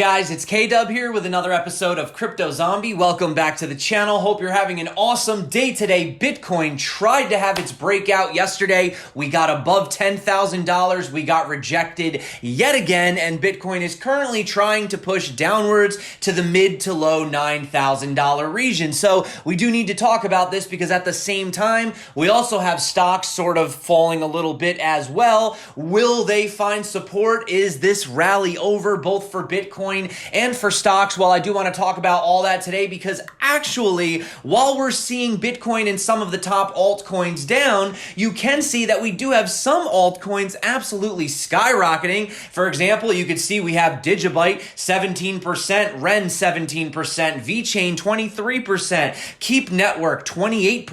guys? It's K-Dub here with another episode of CryptoZombie. Welcome back to the channel. Hope you're having an awesome day today. Bitcoin tried to have its breakout yesterday. We got above $10,000. We got rejected yet again, and Bitcoin is currently trying to push downwards to the mid to low $9,000 region. So we do need to talk about this because at the same time, we also have stocks sort of falling a little bit as well. Will they find support? Is this rally over both for Bitcoin and for stocks? Well, I do want to talk about all that today because actually, while we're seeing Bitcoin and some of the top altcoins down, you can see that we do have some altcoins absolutely skyrocketing. For example, you could see we have Digibyte 17%, Ren 17%, VeChain 23%, Keep Network 28%,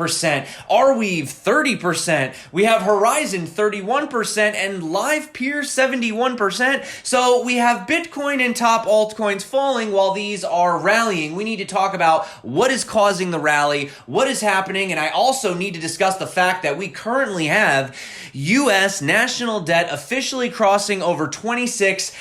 Arweave 30%, we have Horizon 31%, and LivePeer 71%. So we have Bitcoin and top altcoins falling while these are rallying. We need to talk about what is causing the rally, what is happening, and I also need to discuss the fact that we currently have U.S. national debt officially crossing over $26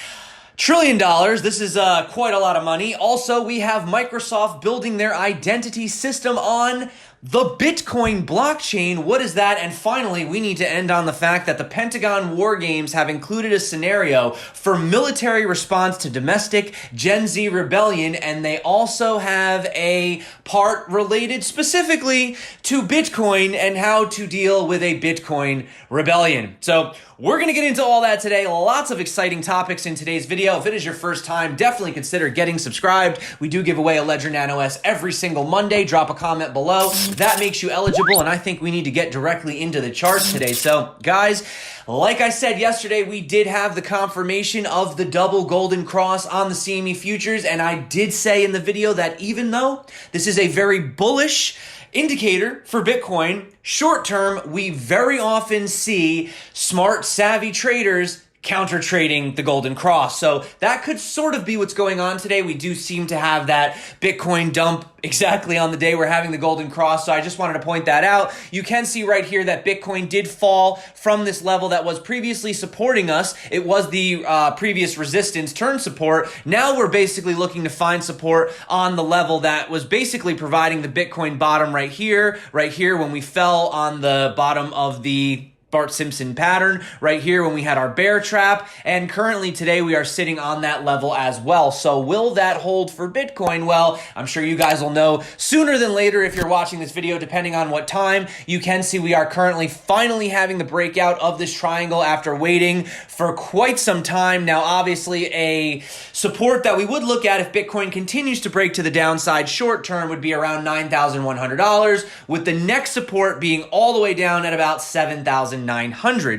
trillion. This is quite a lot of money. Also, we have Microsoft building their identity system on the Bitcoin blockchain. What is that? And finally, we need to end on the fact that the Pentagon war games have included a scenario for military response to domestic Gen Z rebellion, and they also have a part related specifically to Bitcoin and how to deal with a Bitcoin rebellion. So we're going to get into all that today. Lots of exciting topics in today's video. If it is your first time, definitely consider getting subscribed. We do give away a Ledger Nano S every single Monday. Drop a comment below. That makes you eligible, and I think we need to get directly into the charts today. So, guys, like I said yesterday, we did have the confirmation of the double golden cross on the CME futures, and I did say in the video that even though this is a very bullish indicator for Bitcoin, short term, we very often see smart, savvy traders counter trading the golden cross. So that could sort of be what's going on today. We do seem to have that Bitcoin dump exactly on the day we're having the golden cross. So I just wanted to point that out. You can see right here that Bitcoin did fall from this level that was previously supporting us. It was the previous resistance turn support. Now we're basically looking to find support on the level that was basically providing the Bitcoin bottom right here when we fell on the bottom of the Bart Simpson pattern right here when we had our bear trap, and currently today we are sitting on that level as well. So will that hold for Bitcoin? Well, I'm sure you guys will know sooner than later if you're watching this video, depending on what time. You can see we are currently finally having the breakout of this triangle after waiting for quite some time. Now, obviously, a support that we would look at if Bitcoin continues to break to the downside short term would be around $9,100, with the next support being all the way down at about $7,900.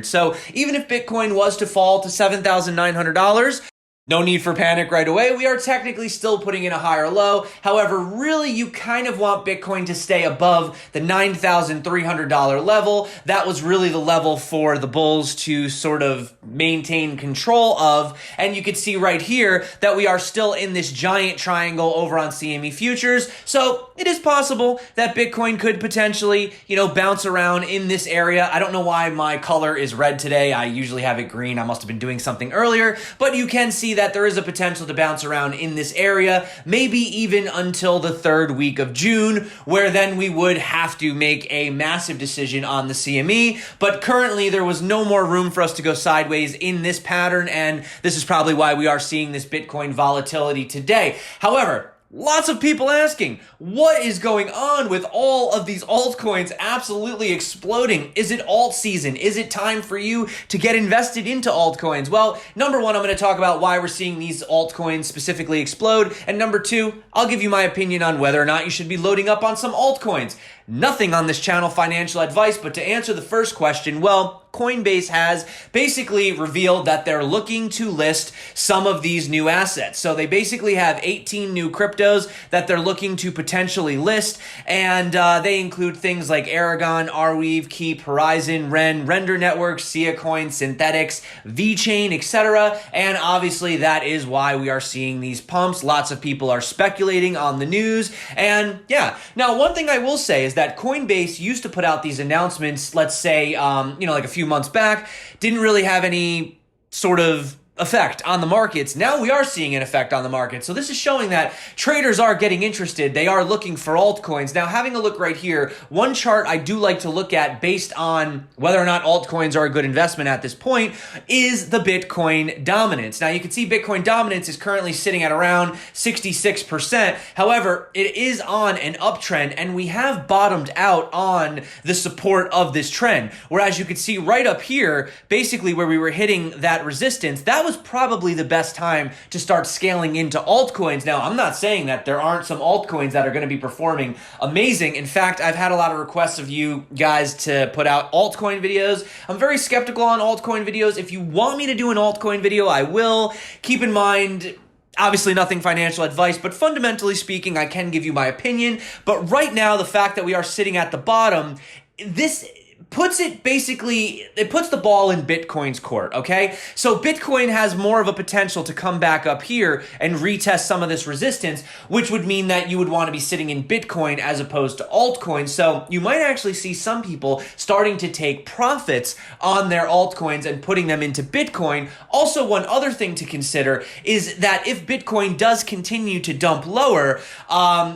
So even if Bitcoin was to fall to $7,900, no need for panic right away. We are technically still putting in a higher low. However, really, you kind of want Bitcoin to stay above the $9,300 level. That was really the level for the bulls to sort of maintain control of. And you can see right here that we are still in this giant triangle over on CME futures. So it is possible that Bitcoin could potentially, bounce around in this area. I don't know why my color is red today. I usually have it green. I must have been doing something earlier, but you can see that there is a potential to bounce around in this area, maybe even until the third week of June, where then we would have to make a massive decision on the CME. But currently, there was no more room for us to go sideways in this pattern, and this is probably why we are seeing this Bitcoin volatility today. However, lots of people asking, what is going on with all of these altcoins absolutely exploding? Is it alt season? Is it time for you to get invested into altcoins? Well, number one, I'm going to talk about why we're seeing these altcoins specifically explode. And number two, I'll give you my opinion on whether or not you should be loading up on some altcoins. Nothing on this channel financial advice, but to answer the first question, well, Coinbase has basically revealed that they're looking to list some of these new assets. So they basically have 18 new cryptos that they're looking to potentially list, and they include things like Aragon, Arweave, Keep, Horizon, Ren, Render Networks, Siacoin, Synthetics, VeChain, etc. And obviously that is why we are seeing these pumps. Lots of people are speculating on the news, and yeah. Now, one thing I will say is that Coinbase used to put out these announcements, let's say, like a few months back, didn't really have any sort of effect on the markets. Now we are seeing an effect on the market. So this is showing that traders are getting interested. They are looking for altcoins. Now, having a look right here, one chart I do like to look at based on whether or not altcoins are a good investment at this point is the Bitcoin dominance. Now, you can see Bitcoin dominance is currently sitting at around 66%. However, it is on an uptrend, and we have bottomed out on the support of this trend. Whereas you could see right up here, basically where we were hitting that resistance, that was probably the best time to start scaling into altcoins. Now, I'm not saying that there aren't some altcoins that are going to be performing amazing. In fact, I've had a lot of requests of you guys to put out altcoin videos. I'm very skeptical on altcoin videos. If you want me to do an altcoin video, I will. Keep in mind, obviously nothing financial advice, but fundamentally speaking, I can give you my opinion. But right now, the fact that we are sitting at the bottom, this puts it basically, it puts the ball in Bitcoin's court, okay? So Bitcoin has more of a potential to come back up here and retest some of this resistance, which would mean that you would want to be sitting in Bitcoin as opposed to altcoins. So you might actually see some people starting to take profits on their altcoins and putting them into Bitcoin. Also, one other thing to consider is that if Bitcoin does continue to dump lower,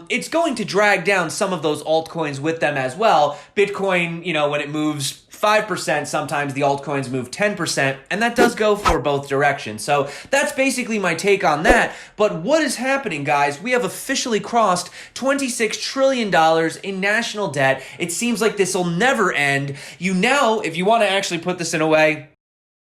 it's going to drag down some of those altcoins with them as well. Bitcoin, when it moves 5%, sometimes the altcoins move 10%, and that does go for both directions. So that's basically my take on that. But what is happening, guys? We have officially crossed $26 trillion in national debt. It seems like this will never end. If you want to actually put this in a way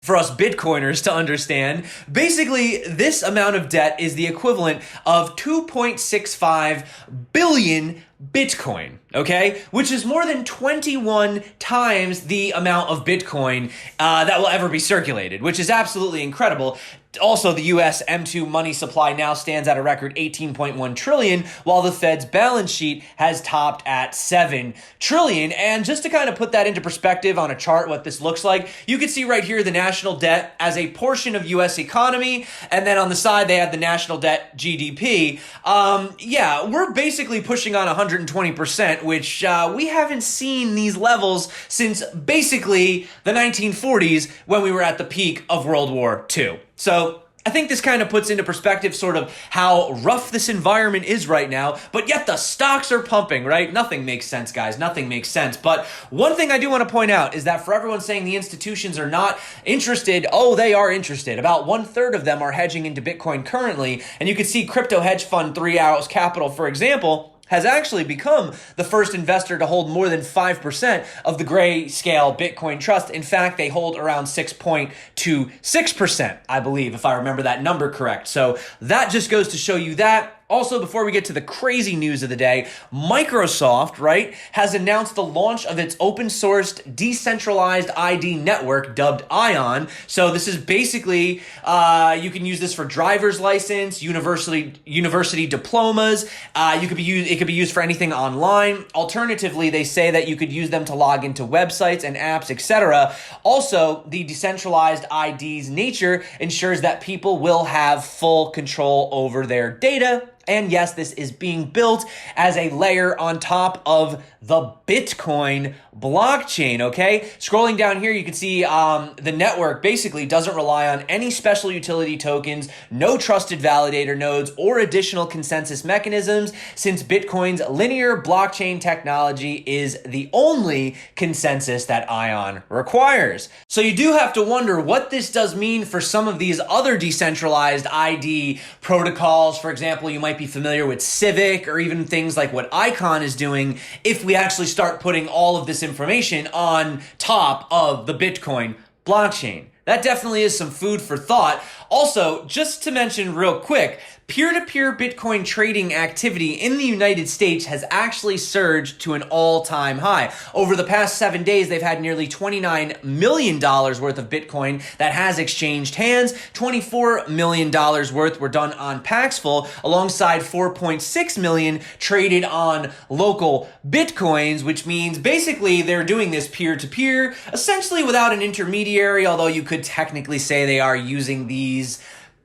for us Bitcoiners to understand, basically this amount of debt is the equivalent of 2.65 billion Bitcoin, okay? Which is more than 21 times the amount of Bitcoin that will ever be circulated, which is absolutely incredible. Also, the U.S. M2 money supply now stands at a record 18.1 trillion, while the Fed's balance sheet has topped at 7 trillion. And just to kind of put that into perspective on a chart, what this looks like, you can see right here the national debt as a portion of U.S. economy, and then on the side they have the national debt GDP. We're basically pushing on 120%, which we haven't seen these levels since basically the 1940s when we were at the peak of World War II. So I think this kind of puts into perspective sort of how rough this environment is right now, but yet the stocks are pumping, right? Nothing makes sense, guys. Nothing makes sense. But one thing I do want to point out is that for everyone saying the institutions are not interested, they are interested. About 1/3 of them are hedging into Bitcoin currently. And you can see crypto hedge fund 3 Arrows Capital, for example, has actually become the first investor to hold more than 5% of the Grayscale Bitcoin Trust. In fact, they hold around 6.26%, I believe, if I remember that number correct. So that just goes to show you that. Also, before we get to the crazy news of the day, Microsoft, right, has announced the launch of its open-sourced decentralized ID network dubbed ION. So this is basically, you can use this for driver's license, university diplomas. It could be used for anything online. Alternatively, they say that you could use them to log into websites and apps, etc. Also, the decentralized ID's nature ensures that people will have full control over their data. And yes, this is being built as a layer on top of the Bitcoin blockchain, okay? Scrolling down here, you can see the network basically doesn't rely on any special utility tokens, no trusted validator nodes, or additional consensus mechanisms, since Bitcoin's linear blockchain technology is the only consensus that ION requires. So you do have to wonder what this does mean for some of these other decentralized ID protocols. For example, you might be familiar with Civic, or even things like what Icon is doing if we actually start putting all of this information on top of the Bitcoin blockchain. That definitely is some food for thought. Also, just to mention real quick, peer-to-peer Bitcoin trading activity in the United States has actually surged to an all-time high. Over the past 7 days, they've had nearly $29 million worth of Bitcoin that has exchanged hands. $24 million worth were done on Paxful, alongside $4.6 million traded on local Bitcoins, which means basically they're doing this peer-to-peer, essentially without an intermediary, although you could technically say they are using these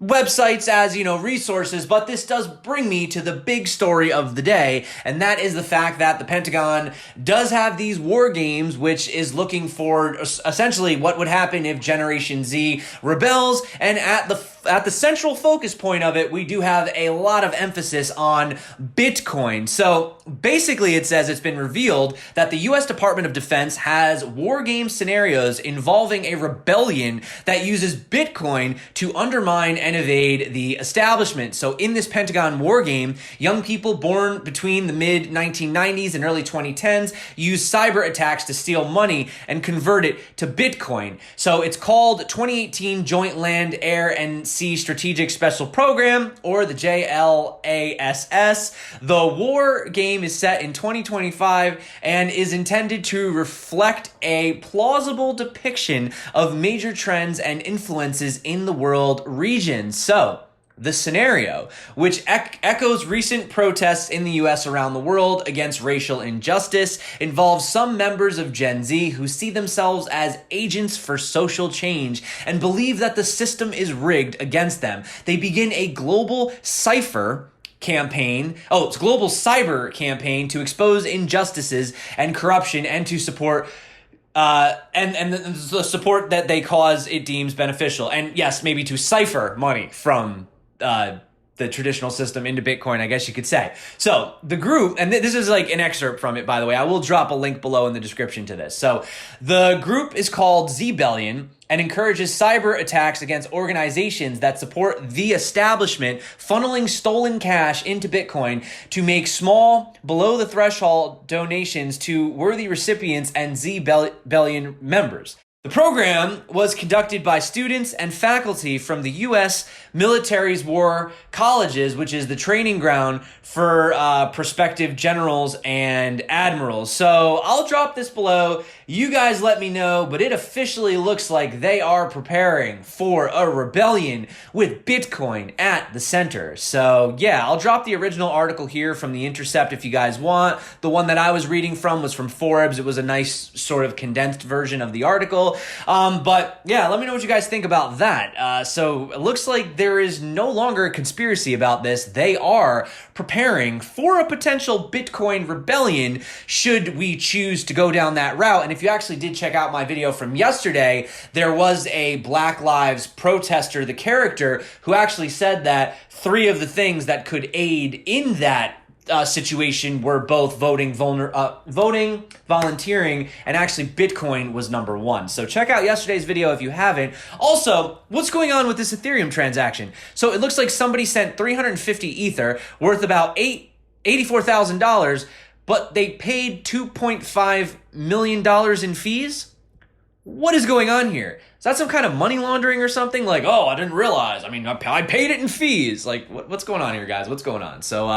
websites as, resources, but this does bring me to the big story of the day, and that is the fact that the Pentagon does have these war games, which is looking for essentially what would happen if Generation Z rebels, and at the central focus point of it, we do have a lot of emphasis on Bitcoin. So basically it says it's been revealed that the U.S. Department of Defense has war game scenarios involving a rebellion that uses Bitcoin to undermine and evade the establishment. So in this Pentagon war game, young people born between the mid-1990s and early 2010s use cyber attacks to steal money and convert it to Bitcoin. So it's called 2018 Joint Land, Air, and Sea Strategic Special Program, or the JLASS. The war game is set in 2025 and is intended to reflect a plausible depiction of major trends and influences in the world region. So, the scenario, which echoes recent protests in the U.S. around the world against racial injustice, involves some members of Gen Z who see themselves as agents for social change and believe that the system is rigged against them. They begin a global cyber campaign to expose injustices and corruption and to support and the support that they cause it deems beneficial. And yes, maybe to cipher money from the traditional system into Bitcoin, I guess you could say. So the group, and this is like an excerpt from it, by the way. I will drop a link below in the description to this. So the group is called Rebellion and encourages cyber attacks against organizations that support the establishment, funneling stolen cash into Bitcoin to make small, below the threshold donations to worthy recipients and Rebellion members. The program was conducted by students and faculty from the U.S. Military's War Colleges, which is the training ground for prospective generals and admirals. So I'll drop this below. You guys let me know, but it officially looks like they are preparing for a rebellion with Bitcoin at the center. So yeah, I'll drop the original article here from The Intercept if you guys want. The one that I was reading from was from Forbes. It was a nice sort of condensed version of the article. But yeah, let me know what you guys think about that. So it looks like there is no longer a conspiracy about this. They are preparing for a potential Bitcoin rebellion should we choose to go down that route. And if you actually did check out my video from yesterday, there was a Black Lives protester, the character, who actually said that 3 of the things that could aid in that situation were both voting, volunteering, and actually Bitcoin was number 1. So check out yesterday's video if you haven't. Also, what's going on with this Ethereum transaction? So it looks like somebody sent 350 Ether worth about $84,000, but they paid $2.5 million in fees? What is going on here? Is that some kind of money laundering or something? Like, oh, I didn't realize. I mean, I paid it in fees. Like, what's going on here, guys? What's going on? So,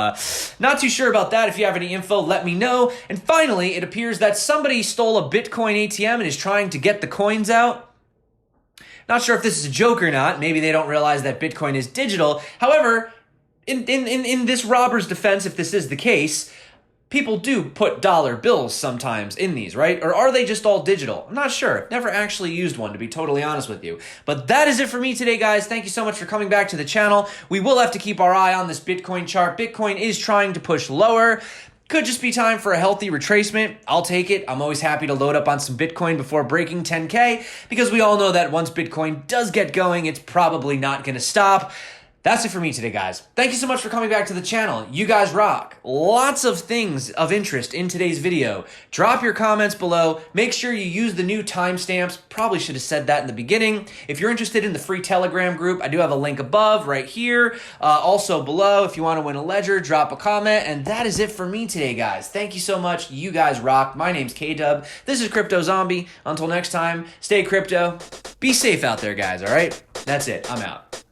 not too sure about that. If you have any info, let me know. And finally, it appears that somebody stole a Bitcoin ATM and is trying to get the coins out. Not sure if this is a joke or not. Maybe they don't realize that Bitcoin is digital. However, in this robber's defense, if this is the case, people do put dollar bills sometimes in these, right? Or are they just all digital? I'm not sure. Never actually used one, to be totally honest with you. But that is it for me today, guys. Thank you so much for coming back to the channel. We will have to keep our eye on this Bitcoin chart. Bitcoin is trying to push lower. Could just be time for a healthy retracement. I'll take it. I'm always happy to load up on some Bitcoin before breaking 10K, because we all know that once Bitcoin does get going, it's probably not going to stop. That's it for me today, guys. Thank you so much for coming back to the channel. You guys rock. Lots of things of interest in today's video. Drop your comments below. Make sure you use the new timestamps. Probably should have said that in the beginning. If you're interested in the free Telegram group, I do have a link above right here. Also below, if you want to win a ledger, drop a comment. And that is it for me today, guys. Thank you so much. You guys rock. My name's K-Dub. This is CryptoZombie. Until next time, stay crypto. Be safe out there, guys, all right? That's it. I'm out.